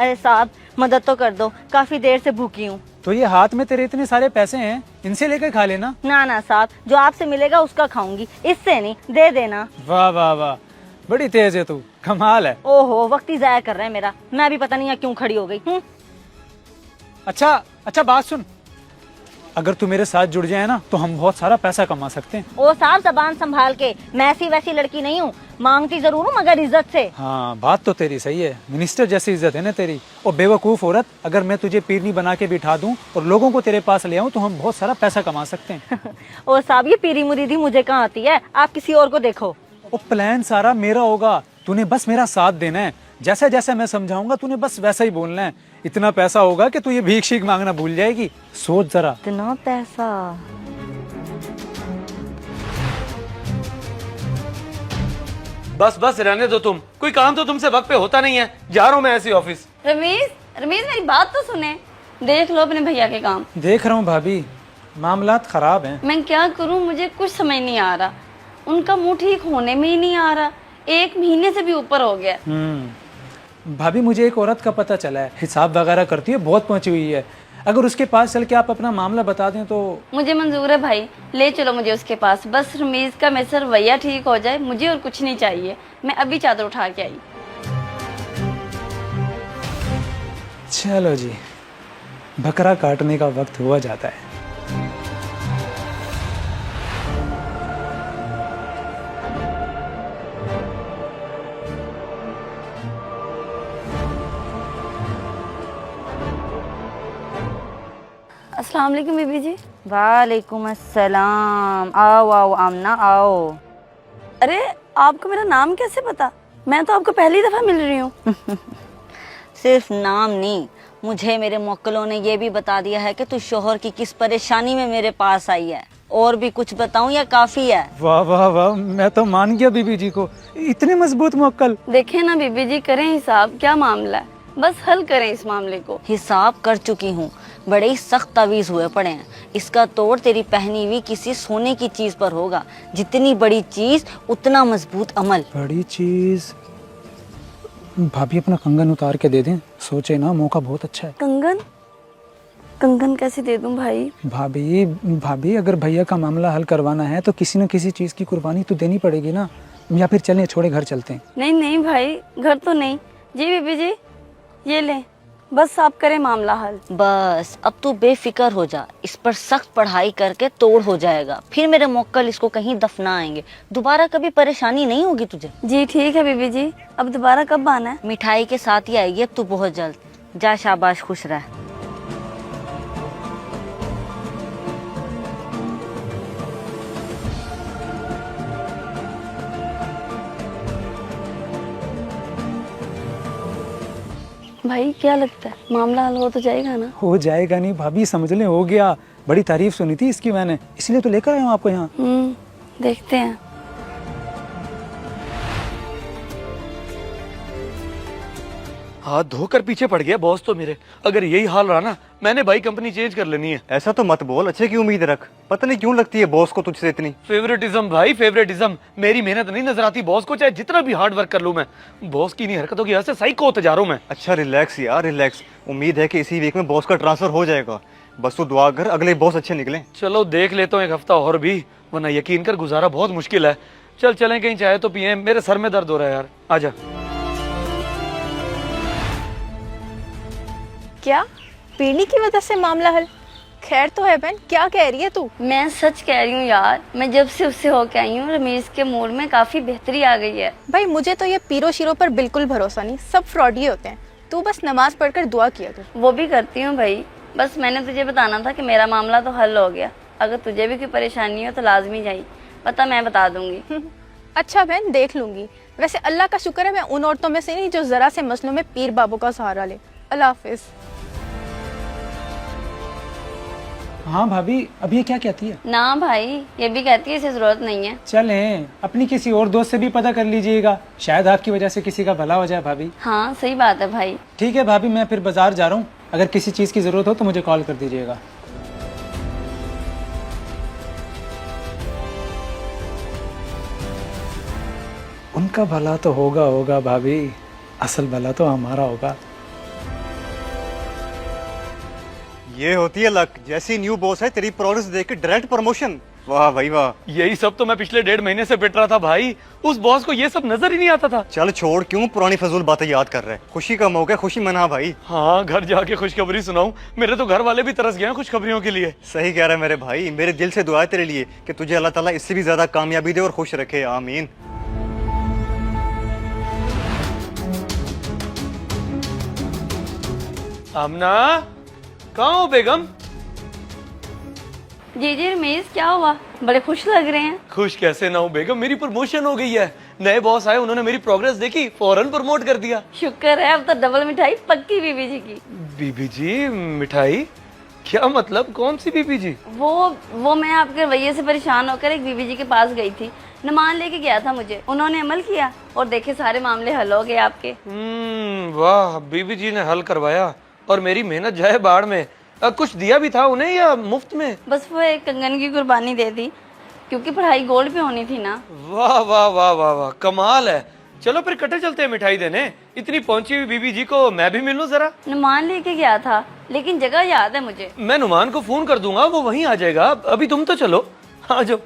अरे साहब मदद तो कर दो, काफी देर से भूखी हूँ। तो ये हाथ में तेरे इतने सारे पैसे हैं, इनसे लेकर खा लेना। ना ना साहब, जो आपसे मिलेगा उसका खाऊंगी, इससे नहीं, दे देना। वाह वाह वाह, बड़ी तेज है तू, कमाल है। ओहो, वक्त ही जाया कर रहा है मेरा। मैं भी पता नहीं क्यों खड़ी हो गई हूँ। अच्छा बात सुन, अगर तू मेरे साथ जुड़ जाए ना तो हम बहुत सारा पैसा कमा सकते हैं। ओ साहब जबान संभाल के, मैं ऐसी वैसी लड़की नहीं हूँ, मांगती जरूर हूँ मगर इज्जत से। हाँ बात तो तेरी सही है, मिनिस्टर जैसी इज्जत है ना तेरी। और बेवकूफ औरत, अगर मैं तुझे पीरनी बना के बिठा दूं और लोगों को तेरे पास ले आऊं तो हम बहुत सारा पैसा कमा सकते हैं। ओ साहब ये पीरी मुरीदी मुझे कहाँ आती है, आप किसी और को देखो। वो प्लान सारा मेरा होगा, तूने बस मेरा साथ देना है। जैसा जैसा मैं समझाऊंगा तूने बस वैसा ही बोलना है। इतना पैसा होगा कि तू ये भीख शीख मांगना भूल जाएगी। सोच जरा। इतना पैसा। बस रहने दो तुम, कोई काम तो तुमसे वक्त पे होता नहीं है। जा रहा हूँ मैं ऐसी ऑफिस। रमेश मेरी बात तो सुने, देख लो अपने भैया के काम। देख रहा हूँ भाभी, मामलात खराब हैं। मैं क्या करूँ, मुझे कुछ समझ नहीं आ रहा। उनका मुंह ठीक होने में ही नहीं आ रहा, 1 महीने से भी ऊपर हो गया। भाभी मुझे एक औरत का पता चला है, हिसाब वगैरह करती है, बहुत पहुंची हुई है। अगर उसके पास चल के आप अपना मामला बता दें तो। मुझे मंजूर है भाई, ले चलो मुझे उसके पास। बस रमेश का मेरा रवैया ठीक हो जाए, मुझे और कुछ नहीं चाहिए। मैं अभी चादर उठा के आई। चलो जी, बकरा काटने का वक्त हुआ जाता है। अस्सलाम वालेकुम बीबी जी। वालेकुम अस्सलाम। आओ आओ आमना आओ। अरे आपको मेरा नाम कैसे पता? मैं तो आपको पहली दफा मिल रही हूँ। सिर्फ नाम नहीं, मुझे मेरे मोक्कलों ने ये भी बता दिया है कि तू शोहर की किस परेशानी में मेरे पास आई है। और भी कुछ बताऊं या काफी है? वाह वाह वाह, मैं तो मान गया बीबी जी को, इतने मजबूत मोक्कल। देखें ना बीबी जी, करें हिसाब, क्या मामला है, बस हल करें इस मामले को। हिसाब कर चुकी हूँ, बड़े ही सख्त तवीज हुए पड़े हैं। इसका तोड़ तेरी पहनी हुई किसी सोने की चीज पर होगा। जितनी बड़ी चीज उतना मजबूत अमल। बड़ी चीज? भाभी अपना कंगन उतार के दे दें, सोचे ना, मौका बहुत अच्छा है। कंगन कैसे दे दूं भाई? भाभी अगर भैया का मामला हल करवाना है तो किसी न किसी चीज की कुर्बानी तो देनी पड़ेगी ना। या फिर चलें, छोड़े घर चलते हैं। नहीं भाई, घर तो नहीं। जी बीबी जी, ये ले, बस आप करें मामला हल। बस अब तू बेफिक्र हो जा, इस पर सख्त पढ़ाई करके तोड़ हो जाएगा। फिर मेरे मोक्कल इसको कहीं दफना आएंगे, दोबारा कभी परेशानी नहीं होगी तुझे। जी ठीक है बीबी जी। अब दोबारा कब आना है? मिठाई के साथ ही आएगी अब तू बहुत जल्द। जा, शाबाश, खुश रह। भाई क्या लगता है, मामला हल हो तो जाएगा ना? हो जाएगा नहीं भाभी, समझ ले, हो गया। बड़ी तारीफ सुनी थी इसकी मैंने, इसलिए तो लेकर आया हूँ आपको यहाँ। देखते हैं। हाथ धोकर पीछे पड़ गया बॉस तो मेरे। अगर यही हाल रहा ना, मैंने भाई कंपनी चेंज कर लेनी है। ऐसा तो मत बोल, अच्छे की उम्मीद रख। पता नहीं क्यों लगती है बॉस को तुझसे इतनी। फेवरेटिज्म भाई, फेवरेटिज्म। मेरी मेहनत नहीं नजर आती बॉस को, चाहे जितना भी हार्ड वर्क कर लूं मैं। बॉस की नहीं हरकतों की वजह से साइको होते जा रहा हूं मैं। अच्छा रिलैक्स यार, रिलैक्स। उम्मीद है कि इसी वीक में बॉस का ट्रांसफर हो जाएगा। बस तू दुआ कर अगले बॉस अच्छे निकले। चलो देख लेता हूँ 1 हफ्ता और भी, वरना यकीन कर गुजारा बहुत मुश्किल है। चलें कहीं चाय तो पिए, मेरे सर में दर्द हो रहा है यार। आजा। क्या पीढ़ी की वजह से मामला हल? खैर तो है बहन, क्या कह रही है तू? मैं सच कह रही हूँ यार, मैं जब से उससे होके आई हूँ, रमेश के मूड में काफी बेहतरी आ गई है। भाई मुझे तो ये पीरो शीरो पर बिल्कुल भरोसा नहीं, सब फ्रॉडी होते हैं। तू बस नमाज पढ़कर दुआ किया कर। वो भी करती हूँ भाई, बस मैंने तुझे बताना था कि मेरा मामला तो हल हो गया। अगर तुझे भी कोई परेशानी हो तो लाजमी जाई, पता मैं बता दूंगी। अच्छा बहन, देख लूंगी। वैसे अल्लाह का शुक्र है मैं उन औरतों में से नहीं जो जरा से मसलों में पीर बाबू का सहारा ले। अल्लाह हाफिज। हाँ भाभी, अब ये क्या कहती है? ना भाई, ये भी कहती है इसे जरूरत नहीं है। चलें, अपनी किसी और दोस्त से भी पता कर लीजिएगा, शायद आपकी वजह से किसी का भला हो जाए भाभी। हाँ सही बात है भाई। ठीक है भाभी, मैं फिर बाजार जा रहा हूँ। अगर किसी चीज की जरूरत हो तो मुझे कॉल कर दीजिएगा। उनका भला तो होगा भाभी, असल भला तो हमारा होगा। ये होती है लक। जैसी न्यू बॉस है तेरी प्रोग्रेस देख के डायरेक्ट प्रमोशन। वाह भाई वाह। यही सब तो मैं पिछले 1.5 महीने से पिट रहा था भाई। उस बॉस को ये सब नजर ही नहीं आता था। चल छोड़, क्यों पुरानी फजूल बातें याद कर रहे हैं। खुशी का मौका है, खुशी मना भाई। हाँ, घर जाके खुशखबरी सुनाऊं? मेरे तो घर वाले भी तरस गए हैं खुशखबरियों के लिए। सही कह रहा है मेरे भाई। मेरे दिल से दुआ है तेरे लिए कि तुझे अल्लाह ताला इससे भी ज्यादा कामयाबी दे और खुश रखे। आमीन। आमना, कहाँ हो बेगम? जी जी रमेश, क्या हुआ? बड़े खुश लग रहे हैं। खुश कैसे ना हो बेगम, मेरी प्रमोशन हो गई है। नए बॉस आए, उन्होंने मेरी प्रोग्रेस देखी, फौरन प्रमोट कर दिया। शुक्र है, अब तो डबल मिठाई पक्की बीबी जी की। बीबी जी मिठाई? क्या मतलब, कौन सी बीबी जी? वो मैं आपके रवैये से परेशान होकर एक बीबी जी के पास गई थी। नमान लेके गया था मुझे, उन्होंने अमल किया और देखे सारे मामले हल हो गए आपके। वाह, बीबी जी ने हल करवाया और मेरी मेहनत जाए बाढ़ में। कुछ दिया भी था उन्हें या मुफ्त में? बस वो एक कंगन की कुर्बानी दे दी, क्योंकि पढ़ाई गोल्ड पे होनी थी ना। वाह वाह वाह वाह वाह, कमाल है। चलो फिर कटे चलते हैं मिठाई देने। इतनी पहुंची हुई बीबी जी को मैं भी मिल लूं जरा। नुमान लेके गया था, लेकिन जगह याद है मुझे। मैं नुमान को फोन कर दूंगा, वो वहीं आ जाएगा। अभी तुम तो चलो, आ जाओ।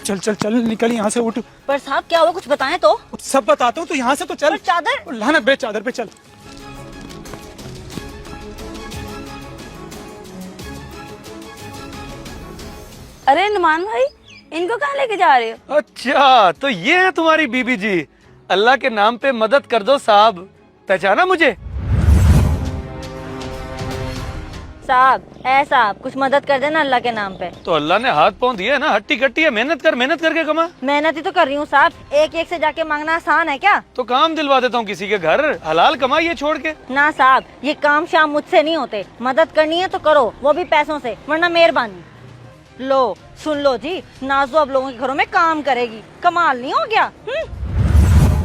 चल चल चल, निकल यहाँ से, उठ। पर साहब क्या हुआ, कुछ बताएं तो। सब बताता हूँ, तो यहाँ से तो चल। पर चादर। लानत बे चादर पे, चल। अरे नुमान भाई, इनको कहाँ लेके जा रहे हो? अच्छा, तो ये है तुम्हारी बीबी जी। अल्लाह के नाम पे मदद कर दो साहब। पहचाना मुझे? साहब ऐसा आप कुछ मदद कर देना अल्लाह के नाम पे। तो अल्लाह ने हाथ पाँव दिया है ना, हट्टी कट्टी है। मेहनत कर, मेहनत करके कमा। मेहनत ही तो कर रही हूँ साहब, एक एक से जाके मांगना आसान है क्या? तो काम दिलवा देता हूँ किसी के घर, हलाल कमाइए छोड़ के। ना साहब, ये काम शाम मुझसे नहीं होते। मदद करनी है तो करो, वो भी पैसों से, वरना मेहरबानी। लो सुन लो जी, नाजो अब लोगों के घरों में काम करेगी। कमाल नहीं हो गया?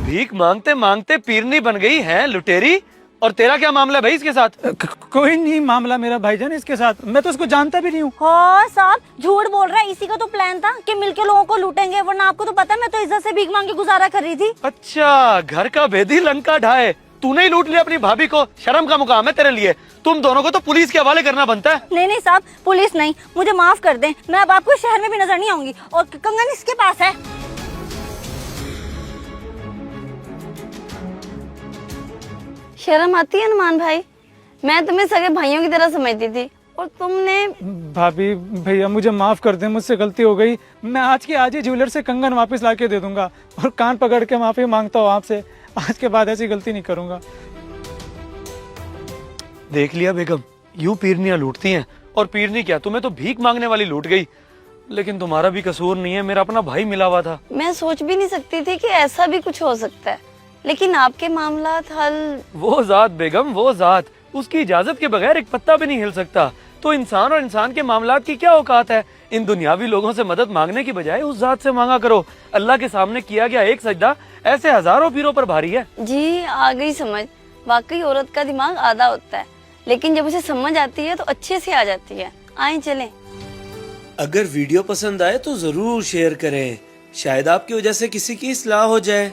भीख मांगते मांगते पीरनी बन गई है लुटेरी। और तेरा क्या मामला है भाई इसके साथ? कोई नहीं मामला मेरा भाईजान इसके साथ, मैं तो उसको जानता भी नहीं हूँ। हाँ साहब झूठ बोल रहा है, इसी का तो प्लान था कि मिलके लोगों को लूटेंगे, वरना आपको तो पता है मैं तो इज्जत से भीख मांग के गुजारा कर रही थी। अच्छा, घर का भेदी लंका ढाए। तूने ही लूट लिया अपनी भाभी को। शर्म का मुकाम है तेरे लिए। तुम दोनों को तो पुलिस के हवाले करना बनता है। नहीं नहीं साहब, पुलिस नहीं, मुझे माफ कर दें। मैं अब आपको शहर में भी नजर नहीं आऊंगी। और कंगन इसके पास है। शर्म आती है नुमान भाई? मैं तुम्हें सगे भाइयों की तरह समझती थी और तुमने। भाभी भैया मुझे माफ कर दे, मुझसे गलती हो गई। मैं आज के आज ही ज्वेलर से कंगन वापस लाके दे दूंगा और कान पकड़ के माफी मांगता हूँ आपसे। आज के बाद ऐसी गलती नहीं करूंगा। देख लिया बेगम, यूं पीरनियां लूटती हैं। और पीरनी क्या, तुम्हें तो भीख मांगने वाली लूट गई। लेकिन तुम्हारा भी कसूर नहीं है, मेरा अपना भाई मिला हुआ था। मैं सोच भी नहीं सकती थी कि ऐसा भी कुछ हो सकता है, लेकिन आपके मामला हल। वो जात बेगम, वो जात, उसकी इजाजत के बगैर एक पत्ता भी नहीं हिल सकता। तो इंसान और इंसान के मामलात की क्या औकात है? इन दुनियावी लोगों से मदद मांगने की बजाय उस जात से मांगा करो। अल्लाह के सामने किया गया एक सजदा ऐसे हजारों पीरों पर भारी है। जी आ गई समझ। वाकई औरत का दिमाग आधा होता है, लेकिन जब उसे समझ आती है तो अच्छे से आ जाती है। आए चलें। अगर वीडियो पसंद आए तो जरूर शेयर करें, शायद आपकी वजह से किसी की इस्लाह हो जाए।